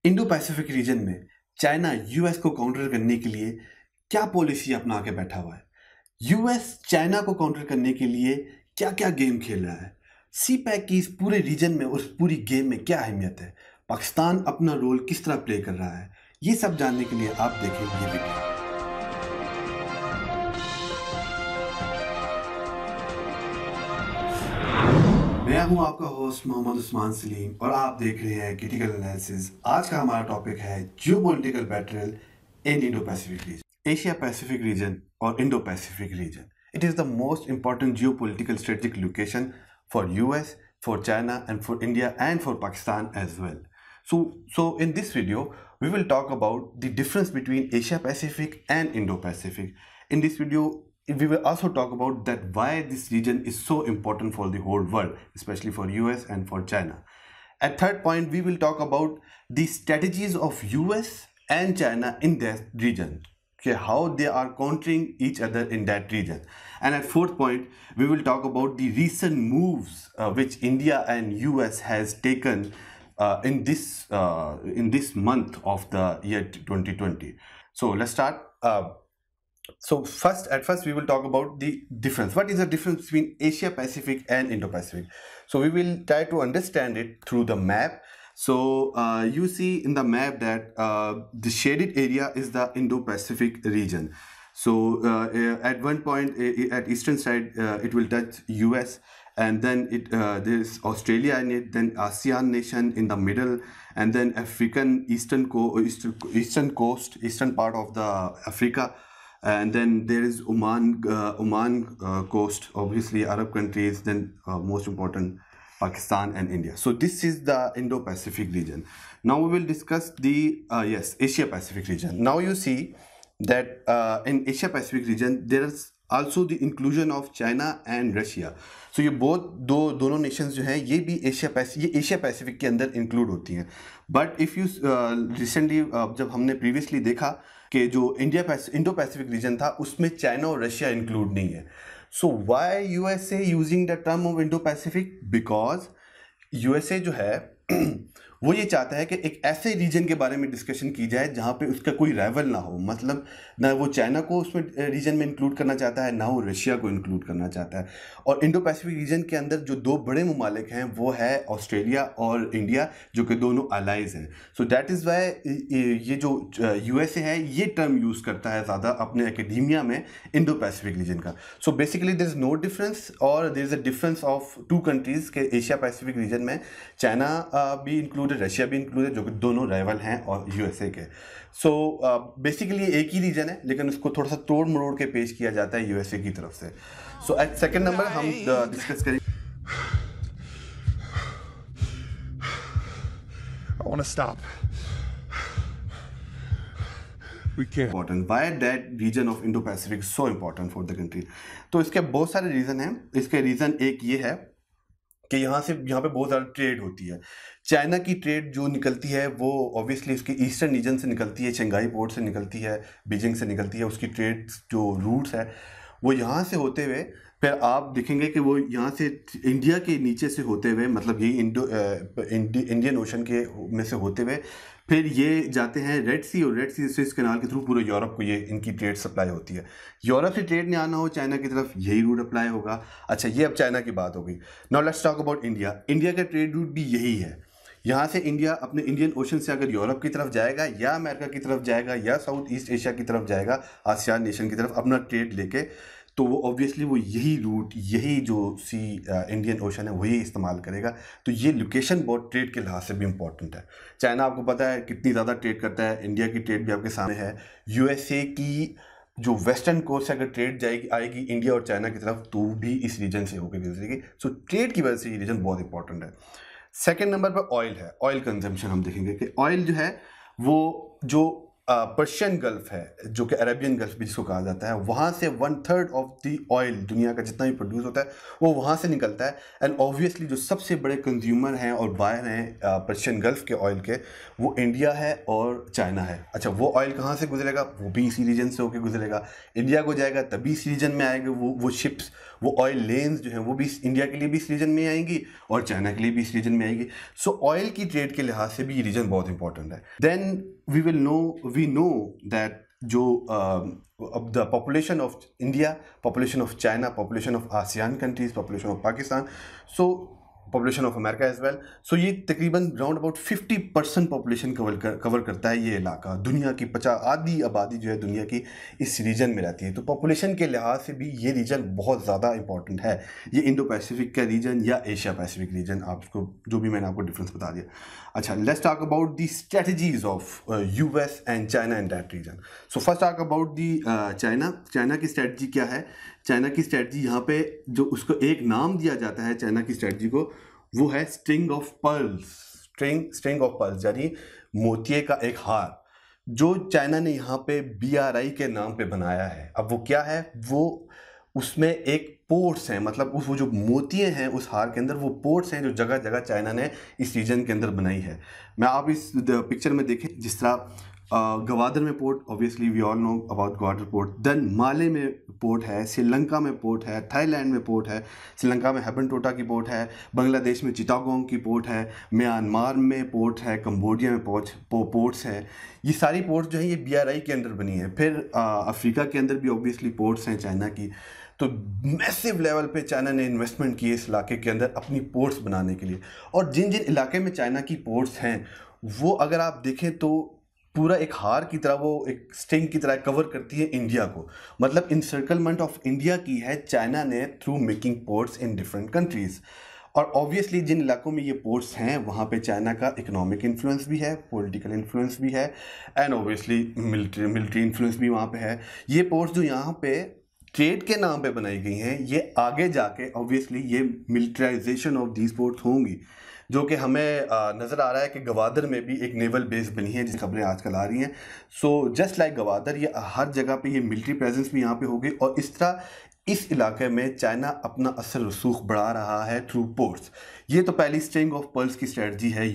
Indo Pacific region में China US को counter करने के लिए क्या पॉलिसी अपना के बैठा हुआ है? यूएस चाइना को काउंटर करने के लिए क्या क्या गेम खेल रहा है? सी पैक की इस पूरे रीजन में और इस पूरी गेम में क्या अहमियत है? पाकिस्तान अपना रोल किस तरह प्ले कर रहा है? ये सब जानने के लिए आप देखें ये वीडियो। मैं हूं आपका होस्ट मोहम्मद उस्मान सलीम और आप देख रहे हैं क्रिटिकल एनालिसिस। आज का हमारा टॉपिक है geopolitical battle in Indo Pacific region. Asia Pacific region और Indo Pacific region, it is the most important geopolitical strategic location for US, for China and for India and for Pakistan as well. So in this video we will talk about the difference between Asia Pacific and Indo Pacific. In this video we will also talk about that why this region is so important for the whole world, especially for US and for China. At third point, we will talk about the strategies of US and China in that region, okay, how they are countering each other in that region. And at fourth point, we will talk about the recent moves which India and US has taken in this month of the year 2020. So let's start. So first we will talk about the difference. What is the difference between Asia Pacific and Indo Pacific? So we will try to understand it through the map. So you see in the map that the shaded area is the Indo Pacific region. So at one point at eastern side it will touch US, and then there is Australia in it, then ASEAN nation in the middle, and then African eastern coast, eastern part of the Africa. And then there is Oman coast, obviously Arab countries, then most important Pakistan and India. So this is the Indo-Pacific region. Now we will discuss the Asia-Pacific region. Now you see that in Asia-Pacific region there is also the inclusion of China and Russia. So ये दोनों nations जो हैं ये भी Asia Pacific के अंदर include होती हैं. बट इफ़ यू रिसेंटली जब हमने प्रीवियसली देखा कि जो इंडो पैसिफिक रीजन था उसमें चाइना और रशिया इंक्लूड नहीं है. So why USA using the term of Indo Pacific? Because USA जो है वो ये चाहता है कि एक ऐसे रीजन के बारे में डिस्कशन की जाए जहाँ पे उसका कोई राइवल ना हो. मतलब ना वो चाइना को उसमें रीजन में इंक्लूड करना चाहता है, ना वो रशिया को इंक्लूड करना चाहता है. और इंडो पैसिफिक रीजन के अंदर जो दो बड़े ममालिक हैं वो है ऑस्ट्रेलिया और इंडिया, जो कि दोनों अलाइज हैं. सो दैट इज़ वाई ये जो यूएसए है ये टर्म यूज़ करता है ज़्यादा अपने एकेडमिया में इंडो पैसिफिक रीजन का. So basically there is no difference, और there is a difference of two countries के एशिया पैसिफिक रीजन में चाइना भी इंक्लूड, रशिया भी इंक्लूड है, जो कि दोनों राइवल हैं और यूएसए के. सो बेसिकली एक ही रीजन है, लेकिन उसको थोड़ा सा तोड़ मरोड़ के पेश किया जाता है यूएसए की तरफ से. सो एट सेकंड नंबर हम डिस्कस करेंगे. I want to stop. We can't. Important. Why that region of Indo-Pacific is so important for the country? तो इसके बहुत सारे रीज़न हैं. इसके रीज़न एक ये है कि यहाँ पे बहुत ज़्यादा ट्रेड होती है. चाइना की ट्रेड जो निकलती है वो ऑब्वियसली उसके ईस्टर्न रीजन से निकलती है, शंघाई पोर्ट से निकलती है, बीजिंग से निकलती है. उसकी ट्रेड जो रूट्स है वो यहाँ से होते हुए फिर आप देखेंगे कि वो यहाँ से इंडिया के नीचे से होते हुए, मतलब यही इंडियन ओशन के में से होते हुए फिर ये जाते हैं रेड सी, और रेड सी से इस कनाल के थ्रू पूरे यूरोप को ये इनकी ट्रेड सप्लाई होती है. यूरोप से ट्रेड नहीं आना हो चाइना की तरफ, यही रूट अप्लाई होगा. अच्छा, ये अब चाइना की बात हो गई. Now let's talk about India. India का ट्रेड रूट भी यही है. यहाँ से इंडिया अपने इंडियन ओशन से अगर यूरोप की तरफ जाएगा या अमेरिका की तरफ जाएगा या साउथ ईस्ट एशिया की तरफ जाएगा, आसियान नेशन की तरफ अपना ट्रेड लेके, तो वो ऑब्वियसली वो यही रूट, यही जो इंडियन ओशन है वही इस्तेमाल करेगा. तो ये लोकेशन बहुत ट्रेड के लिहाज से भी इम्पॉर्टेंट है. चाइना आपको पता है कितनी ज़्यादा ट्रेड करता है, इंडिया की ट्रेड भी आपके सामने है. यूएसए की जो वेस्टर्न कोस्ट से अगर ट्रेड आएगी इंडिया और चाइना की तरफ तो भी इस रीजन से होकर गुजरेगी. सो ट्रेड की वजह से ये रीजन बहुत इंपॉर्टेंट है. सेकेंड नंबर पर ऑयल है. ऑयल कंजम्पशन हम देखेंगे कि ऑयल जो है वो जो पर्शियन गल्फ है, जो कि अरेबियन गल्फ भी जिसको कहा जाता है, वहाँ से 1/3 ऑफ द ऑयल दुनिया का जितना भी प्रोड्यूस होता है वो वहाँ से निकलता है. एंड ऑब्वियसली जो सबसे बड़े कंज्यूमर हैं और बायर हैं पर्शियन गल्फ के ऑयल के, वो इंडिया है और चाइना है. अच्छा, वो ऑयल कहाँ से गुजरेगा? वो भी इसी रीजन से होकर गुजरेगा. इंडिया को जाएगा तभी इस रीजन में आएगा वो शिप्स, वो ऑयल लेन्स जो हैं वो भी इंडिया के लिए भी इस रीजन में आएंगी और चाइना के लिए भी इस रीजन में आएंगी। सो ऑयल की ट्रेड के लिहाज से भी ये रीजन बहुत इंपॉर्टेंट है। देन वी नो दैट जो the population of India, population of China, population of ASEAN countries, population of Pakistan, so population of America as well, so ये तकरीबन राउंड अबाउट 50% पॉपुलेशन कवर करता है ये इलाका। दुनिया की 50 आधी आबादी जो है दुनिया की इस रीजन में रहती है। तो पॉपुलेशन के लिहाज से भी ये रीजन बहुत ज़्यादा इंपॉर्टेंट है, ये इंडो पैसिफिक का रीजन या एशिया पैसिफिक रीजन, आपको जो भी मैंने आपको डिफरेंस बता दिया। अच्छा, let's talk about the strategies of US and China in that region. So first talk about the China की स्ट्रेटजी क्या है। चाइना की स्ट्रेटजी यहाँ पे जो उसको एक नाम दिया जाता है चाइना की स्ट्रेटजी को, वो है string of pearls. String of pearls यानी मोतिये का एक हार, जो चाइना ने यहाँ पे BRI के नाम पे बनाया है। अब वो क्या है, वो उसमें एक पोर्ट्स हैं, मतलब वो जो मोतिये हैं उस हार के अंदर वो पोर्ट्स हैं जो जगह जगह चाइना ने इस रीजन के अंदर बनाई है। मैं आप इस पिक्चर में देखें, जिस तरह गवादर में port, obviously we all know about Gwadar port, then Male में पोर्ट है, श्रीलंका में पोर्ट है, थाईलैंड में पोर्ट है, श्रीलंका में हेबनटोटा की पोर्ट है, बांग्लादेश में चिटागोंग की पोर्ट है, म्यांमार में पोर्ट है, कंबोडिया में पोर्ट्स हैं। ये सारी पोर्ट्स जो हैं ये BRI के अंदर बनी है। फिर अफ्रीका के अंदर भी ऑब्वियसली पोर्ट्स हैं चाइना की। तो मैसिव लेवल पे चाइना ने इन्वेस्टमेंट की इस इलाके के अंदर अपनी पोर्ट्स बनाने के लिए। और जिन जिन इलाके में चाइना की पोर्ट्स हैं वो अगर आप देखें तो पूरा एक हार की तरह, वो एक स्ट्रिंग की तरह कवर करती है इंडिया को। मतलब इंसर्कलमेंट ऑफ इंडिया की है चाइना ने through making ports in different countries. और ऑब्वियसली जिन इलाकों में ये पोर्ट्स हैं वहाँ पे चाइना का इकोनॉमिक इन्फ्लुएंस भी है, पॉलिटिकल इन्फ्लुएंस भी है, एंड ऑब्वियसली मिलिट्री इन्फ्लुएंस भी वहाँ पे है। ये पोर्ट्स जो यहाँ पे ट्रेड के नाम पे बनाई गई हैं, ये आगे जाके ऑब्वियसली ये मिलिट्राइजेशन ऑफ दीज पोर्ट्स होंगी, जो कि हमें नज़र आ रहा है कि गवादर में भी एक नेवल बेस बनी है, जिस खबरें आजकल आ रही हैं। सो जस्ट लाइक गवादर, ये हर जगह पे ये मिलिट्री प्रेजेंस भी यहाँ पे होगी। और इस तरह इस इलाके में चाइना अपना असर रसूख बढ़ा रहा है थ्रू पोर्ट्स। ये तो पहली स्ट्रिंग ऑफ पर्ल्स की स्ट्रेटजी है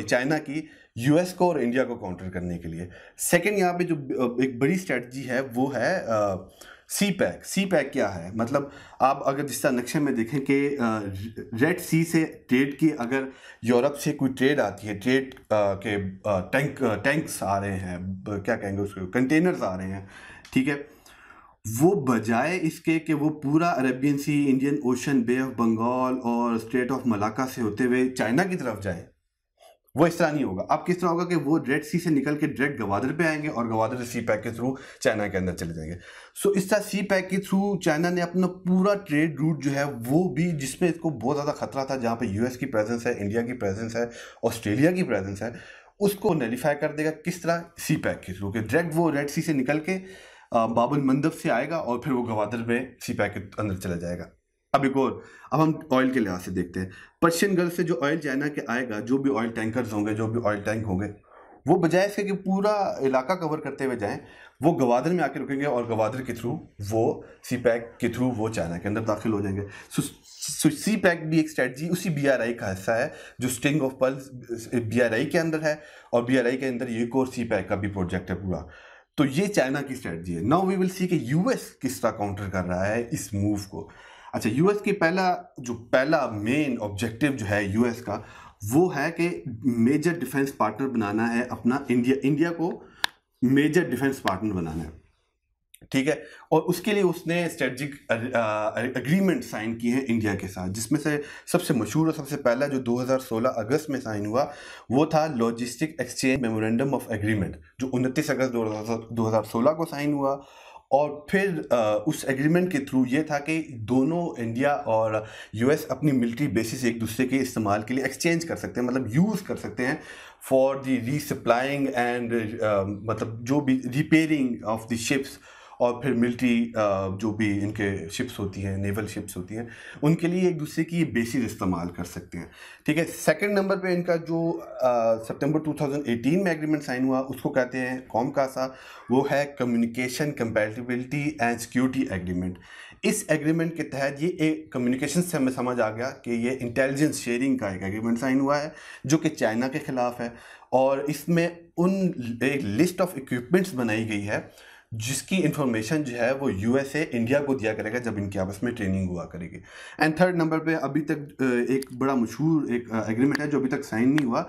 चाइना की, यूएस को और इंडिया को काउंटर करने के लिए। सेकेंड यहाँ पे जो एक बड़ी स्ट्रेटजी है वो है CPEC क्या है, मतलब आप अगर जिस तरह नक्शे में देखें कि रेड सी से ट्रेड की, अगर यूरोप से कोई ट्रेड आती है, ट्रेड के टैंक्स आ रहे हैं, क्या कहेंगे उसको, कंटेनर्स आ रहे हैं, ठीक है, वो बजाय इसके कि वो पूरा Arabian Sea, Indian Ocean, Bay of Bengal और स्ट्रेट ऑफ मलाक्का से होते हुए चाइना की तरफ जाए, वो इस तरह नहीं होगा। अब किस तरह होगा कि वो रेड सी से निकल के डायरेक्ट गवादर पे आएंगे और गवादर से CPEC के थ्रू चाइना के अंदर चले जाएंगे। सो इस तरह CPEC के थ्रू चाइना ने अपना पूरा ट्रेड रूट जो है वो भी, जिसमें इसको बहुत ज़्यादा खतरा था, जहाँ पे यूएस की प्रेजेंस है, इंडिया की प्रेजेंस है, ऑस्ट्रेलिया की प्रेजेंस है, उसको नलीफाई कर देगा। किस तरह? CPEC के थ्रू, कि डायरेक्ट वो रेड सी से निकल के बाबुल मंदब से आएगा और फिर वो गवादर में CPEC के अंदर चला जाएगा। अब एक और, अब हम ऑयल के लिहाज से देखते हैं। पर्शियन गल्फ से जो ऑयल चाइना के आएगा, जो भी ऑयल टैंकर्स होंगे, जो भी ऑयल टैंक होंगे, वो बजाय इसके कि पूरा इलाका कवर करते हुए जाएं, वो गवादर में आके रुकेंगे और गवादर के थ्रू वो CPEC के थ्रू वो चाइना के अंदर दाखिल हो जाएंगे। सो CPEC भी एक स्ट्रेटजी उसी BRI का हिस्सा है, जो स्ट्रिंग ऑफ पर्ल्स BRI के अंदर है, और BRI के अंदर एक और CPEC का भी प्रोजेक्ट है पूरा। तो ये चाइना की स्ट्रेटजी है। नाउ वी विल सी कि यूएस किस तरह काउंटर कर रहा है इस मूव को। अच्छा, यूएस की पहला मेन ऑब्जेक्टिव जो है यूएस का, वो है कि मेजर डिफेंस पार्टनर बनाना है अपना इंडिया को मेजर डिफेंस पार्टनर बनाना है, ठीक है। और उसके लिए उसने स्ट्रेटजिक एग्रीमेंट साइन किए हैं इंडिया के साथ, जिसमें से सबसे मशहूर और सबसे पहला जो 2016 अगस्त में साइन हुआ वो था logistic exchange memorandum of agreement, जो 29 अगस्त 2016 को साइन हुआ। और फिर उस एग्रीमेंट के थ्रू ये था कि दोनों इंडिया और यूएस अपनी मिलिट्री बेसिस एक दूसरे के इस्तेमाल के लिए एक्सचेंज कर सकते हैं, मतलब यूज़ कर सकते हैं फॉर द रीसप्लाइंग एंड मतलब जो भी रिपेयरिंग ऑफ द शिप्स, और फिर मिलिट्री जो भी इनके शिप्स होती हैं, नेवल शिप्स होती हैं, उनके लिए एक दूसरे की बेसिस इस्तेमाल कर सकते हैं, ठीक है। सेकंड नंबर पे इनका जो सितंबर 2018 में एग्रीमेंट साइन हुआ, उसको कहते हैं कॉमकासा, वो है communication compatibility and security agreement. इस एग्रीमेंट के तहत ये एक कम्युनिकेशन से हमें समझ आ गया कि ये इंटेलिजेंस शेयरिंग का एक एग्रीमेंट साइन हुआ है, जो कि चाइना के ख़िलाफ़ है। और इसमें एक लिस्ट ऑफ इक्विपमेंट्स बनाई गई है जिसकी इंफॉर्मेशन जो है वो यूएसए इंडिया को दिया करेगा जब इनकी आपस में ट्रेनिंग हुआ करेगी। एंड थर्ड नंबर पे अभी तक एक बड़ा मशहूर एक एग्रीमेंट है जो अभी तक साइन नहीं हुआ,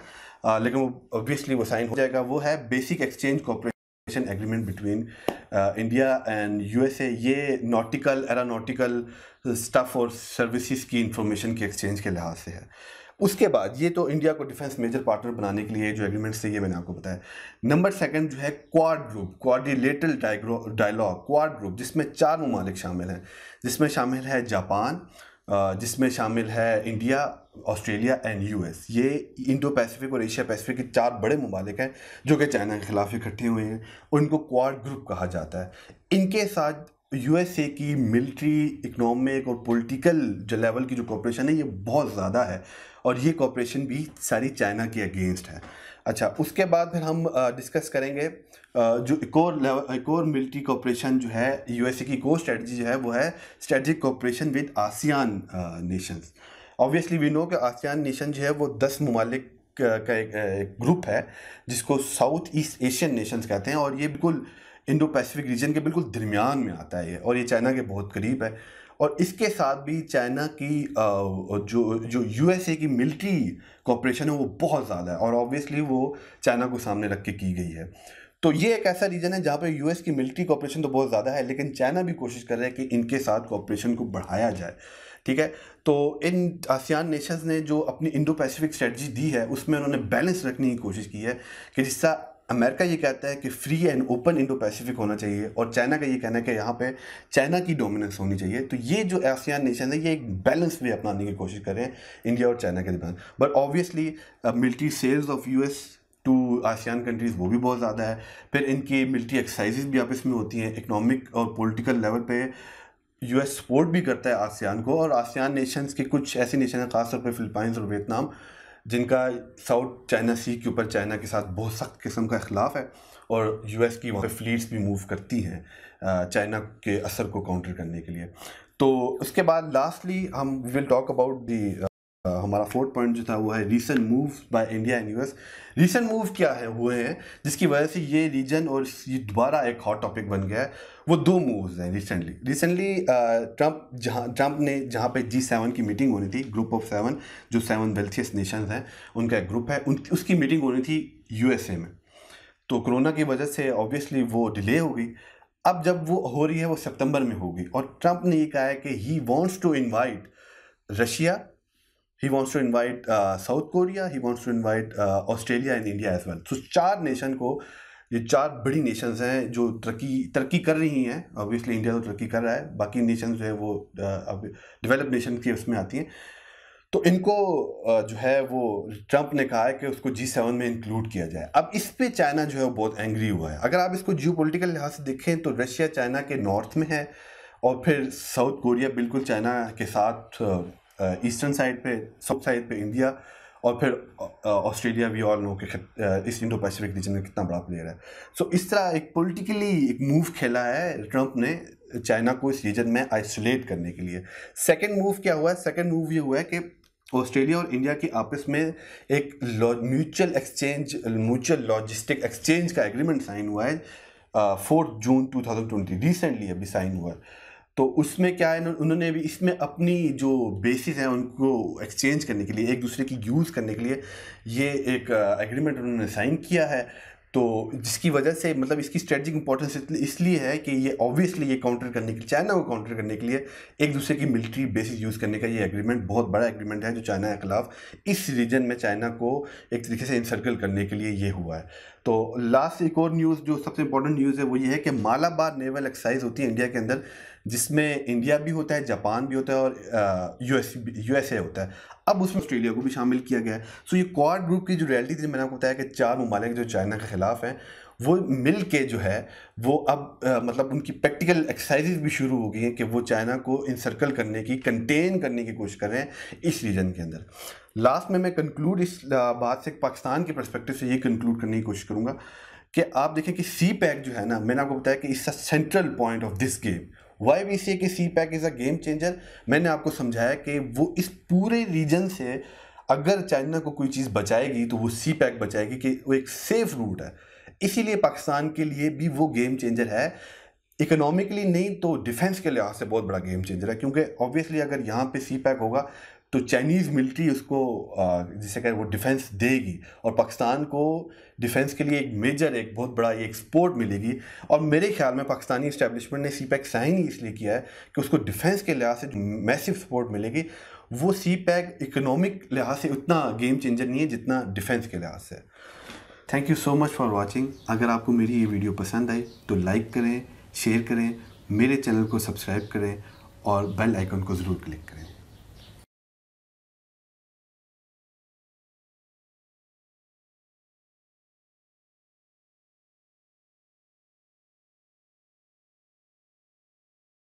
लेकिन वो ऑब्वियसली वो साइन हो जाएगा। वो है basic exchange cooperation agreement between India and USA. ये नॉटिकल एरोनॉटिकल स्टफ और सर्विसेज की इंफॉर्मेशन के एक्सचेंज के लिहाज से है। उसके बाद ये तो इंडिया को डिफेंस मेजर पार्टनर बनाने के लिए जो एग्रीमेंट्स थे ये मैंने आपको बताया। नंबर सेकंड जो है Quad group, quadrilateral dialogue, Quad group, जिसमें 4 ममालिक शामिल हैं, जिसमें शामिल है जापान, जिसमें शामिल है इंडिया, ऑस्ट्रेलिया एंड यूएस। ये इंडो पैसिफिक और एशिया पैसिफिक के 4 बड़े ममालिक हैं जो कि चाइना के खिलाफ इकट्ठे हुए हैं, उनको क्वाड ग्रुप कहा जाता है। इनके साथ यूएसए की मिलिट्री, इकोनॉमिक और पॉलिटिकल जो लेवल की जो कोऑपरेशन है ये बहुत ज़्यादा है, और ये कोऑपरेशन भी सारी चाइना के अगेंस्ट है। अच्छा, उसके बाद फिर हम डिस्कस करेंगे जो एक और मिलिट्री कोऑपरेशन जो है यूएसए की कोर स्ट्रेटजी जो है वो है strategic cooperation with ASEAN nations. Obviously we know कि आसियान नेशन जो है वो 10 ममालिक का एक ग्रुप है जिसको साउथ ईस्ट एशियन नेशंस कहते हैं, और ये बिल्कुल इंडो पैसिफिक रीजन के बिल्कुल दरमियान में आता है और ये चाइना के बहुत करीब है। और इसके साथ भी चाइना की जो यूएसए की मिलिट्री कोऑपरेशन है वो बहुत ज़्यादा है, और ऑब्वियसली वो चाइना को सामने रख के की गई है। तो ये एक ऐसा रीजन है जहाँ पे यूएस की मिलिट्री कोऑपरेशन तो बहुत ज़्यादा है, लेकिन चाइना भी कोशिश कर रहा है कि इनके साथ कोऑपरेशन को बढ़ाया जाए। ठीक है, तो इन आसियान नेशंस ने जो अपनी इंडो पैसिफिक स्ट्रेटजी दी है उसमें उन्होंने बैलेंस रखने की कोशिश की है कि जिसका अमेरिका ये कहता है कि free and open Indo Pacific होना चाहिए, और चाइना का ये कहना है कि यहाँ पे चाइना की डोमिनेंस होनी चाहिए। तो ये जो आसियान नेशन है ये एक बैलेंस वे अपनाने की कोशिश कर रहे हैं इंडिया और चाइना के दरमियान। But obviously military sales of US to ASEAN countries वो भी बहुत ज़्यादा है। फिर इनकी मिलिट्री एक्सरसाइजेज भी आपस में होती हैं। इकोनॉमिक और पॉलिटिकल लेवल पे यूएस सपोर्ट भी करता है आसियान को, और आसियान नेशंस के कुछ ऐसे नेशन हैं, खासतौर पर फिलिपाइंस और वियतनाम, जिनका साउथ चाइना सी के ऊपर चाइना के साथ बहुत सख्त किस्म का इख्लाफ है, और यूएस की वहाँ पे फ्लीट्स भी मूव करती हैं चाइना के असर को काउंटर करने के लिए। तो उसके बाद लास्टली हम विल टॉक अबाउट दी हमारा 4th पॉइंट जो था वो है recent move by India and US. Recent move क्या है हुए हैं जिसकी वजह से ये रीजन और ये दोबारा एक हॉट टॉपिक बन गया है। वो 2 मूव्स हैं रिसेंटली ट्रंप ने जहाँ पे G7 की मीटिंग होनी थी, ग्रुप ऑफ 7 जो 7 वेल्थियस्ट नेशंस हैं उनका एक ग्रुप है, उसकी मीटिंग होनी थी यूएसए में। तो कोरोना की वजह से ऑब्वियसली वो डिले हो गई। अब जब वो हो रही है वो सितंबर में होगी, और ट्रंप ने ये कहा है कि he wants to invite Russia, he wants to invite South Korea, he wants to invite Australia and India as well। तो 4 नेशन को, ये 4 बड़ी नेशंस हैं जो तरक्की कर रही हैं। ऑब्वियसली इंडिया तो तरक्की कर रहा है, बाकी नेशन जो है वो अब डेवलप नेशन के उसमें आती हैं। तो इनको जो है वो ट्रंप ने कहा है कि उसको G7 में इंक्लूड किया जाए। अब इस पे चाइना जो है वो बहुत एंग्री हुआ है। अगर आप इसको जियो पॉलिटिकल लिहाज से देखें तो रशिया चाइना के नॉर्थ में है, और फिर साउथ कोरिया बिल्कुल चाइना के साथ ईस्टर्न साइड पे, साउथ साइड पे इंडिया, और फिर ऑस्ट्रेलिया भी ऑल नो कि इस इंडो पैसिफिक रीजन में कितना बड़ा प्लेयर है। सो इस तरह एक पॉलिटिकली एक मूव खेला है ट्रंप ने चाइना को इस रीजन में आइसोलेट करने के लिए। सेकंड मूव क्या हुआ है? सेकंड मूव ये हुआ है कि ऑस्ट्रेलिया और इंडिया की आपस में एक म्यूचुअल लॉजिस्टिक एक्सचेंज का एग्रीमेंट साइन हुआ है 4 जून 2020, रिसेंटली अभी साइन हुआ है। तो उसमें क्या है, उन्होंने भी इसमें अपनी जो बेसिस हैं उनको एक्सचेंज करने के लिए, एक दूसरे की यूज़ करने के लिए ये एक एग्रीमेंट उन्होंने साइन किया है। तो जिसकी वजह से मतलब इसकी स्ट्रेटजिक इंपॉर्टेंस इसलिए है कि ये ऑब्वियसली ये काउंटर करने के लिए, चाइना को काउंटर करने के लिए एक दूसरे की मिलिट्री बेसिस यूज़ करने का ये एग्रीमेंट बहुत बड़ा एग्रीमेंट है जो चाइना के खिलाफ इस रीजन में चाइना को एक तरीके से इंसर्कल करने के लिए ये हुआ है। तो लास्ट एक और न्यूज़ जो सबसे इंपॉर्टेंट न्यूज़ है वो ये है कि मालाबार नेवल एक्सरसाइज होती है इंडिया के अंदर, जिसमें इंडिया भी होता है, जापान भी होता है और यूएसए होता है। अब उसमें ऑस्ट्रेलिया को भी शामिल किया गया है। सो ये क्वाड ग्रुप की जो रियलिटी थी, मैंने आपको बताया कि 4 ममालिक जो चाइना के खिलाफ हैं वो मिल के जो है वो अब मतलब उनकी प्रैक्टिकल एक्सरसाइजेज भी शुरू हो गई हैं कि वो चाइना को इंसर्कल करने की, कंटेन करने की कोशिश कर रहे हैं इस रीजन के अंदर। लास्ट में मैं कंक्लूड इस बात से पाकिस्तान के पर्सपेक्टिव से ये कंक्लूड करने की कोशिश करूँगा कि आप देखें कि सी पैक जो है ना, मैंने आपको बताया कि it's a central point of this game. Why we say कि CPEC is a game changer, मैंने आपको समझाया कि वो इस पूरे रीजन से अगर चाइना को कोई चीज़ बचाएगी तो वो सी पैक बचाएगी, कि वो एक सेफ रूट है, इसीलिए पाकिस्तान के लिए भी वो गेम चेंजर है, इकोनॉमिकली नहीं तो डिफेंस के लिहाज से बहुत बड़ा गेम चेंजर है, क्योंकि ऑब्वियसली अगर यहाँ पे सी पैक होगा तो चाइनीज़ मिलिट्री उसको जिसे कहें वो डिफेंस देगी और पाकिस्तान को डिफेंस के लिए एक बहुत बड़ा ये एक्सपोर्ट मिलेगी। और मेरे ख्याल में पाकिस्तानी इस्टेब्लिशमेंट ने सी पैक साइन ही इसलिए किया है कि उसको डिफेंस के लिहाज से मैसिव सपोर्ट मिलेगी। वो सी पैक इकोनॉमिक लिहाज से उतना गेम चेंजर नहीं है जितना डिफेंस के लिहाज से। Thank you so much for watching. अगर आपको मेरी ये वीडियो पसंद आई तो लाइक करें, शेयर करें, मेरे चैनल को सब्सक्राइब करें और बेल आइकन को ज़रूर क्लिक करें।